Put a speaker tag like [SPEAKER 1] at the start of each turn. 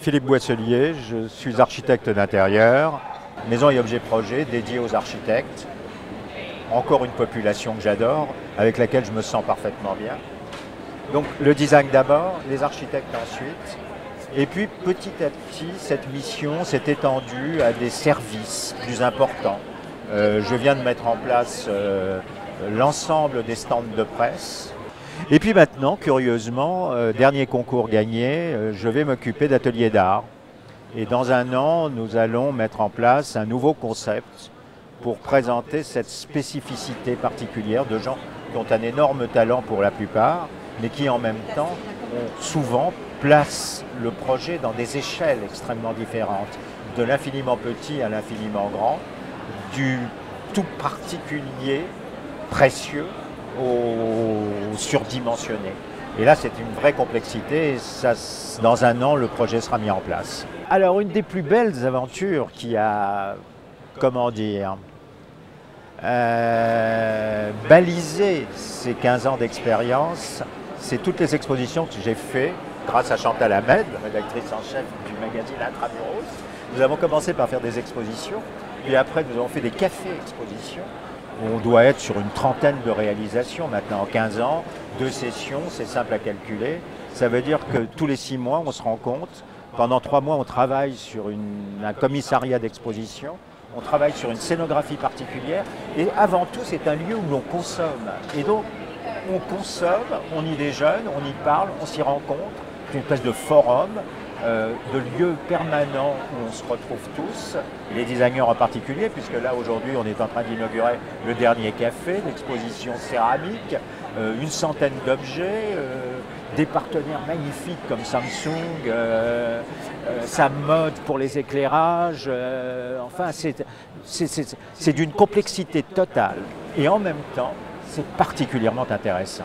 [SPEAKER 1] Philippe Boisselier, je suis architecte d'intérieur, maison et objets projets dédiés aux architectes. Encore une population que j'adore, avec laquelle je me sens parfaitement bien. Donc le design d'abord, les architectes ensuite. Et puis petit à petit, cette mission s'est étendue à des services plus importants. Je viens de mettre en place l'ensemble des stands de presse. Et puis maintenant, curieusement, dernier concours gagné, je vais m'occuper d'ateliers d'art. Et dans un an, nous allons mettre en place un nouveau concept pour présenter cette spécificité particulière de gens qui ont un énorme talent pour la plupart, mais qui en même temps, souvent, placent le projet dans des échelles extrêmement différentes, de l'infiniment petit à l'infiniment grand, du tout particulier, précieux, au surdimensionné. Et là, c'est une vraie complexité et ça, dans un an, le projet sera mis en place. Alors, une des plus belles aventures qui a, comment dire, balisé ces 15 ans d'expérience, c'est toutes les expositions que j'ai faites grâce à Chantal Hamed, rédactrice en chef du magazine Intramuros. Nous avons commencé par faire des expositions, puis après nous avons fait des cafés-expositions. On doit être sur une trentaine de réalisations maintenant en 15 ans, 2 sessions, c'est simple à calculer. Ça veut dire que tous les 6 mois, on se rend compte. Pendant 3 mois, on travaille sur un commissariat d'exposition, on travaille sur une scénographie particulière et avant tout, c'est un lieu où l'on consomme. Et donc, on consomme, on y déjeune, on y parle, on s'y rencontre. C'est une espèce de forum, de lieu permanent où on se retrouve tous, les designers en particulier, puisque là aujourd'hui on est en train d'inaugurer le dernier café, l'exposition céramique, une centaine d'objets, des partenaires magnifiques comme Samsung, sa mode pour les éclairages, enfin c'est d'une complexité totale et en même temps c'est particulièrement intéressant.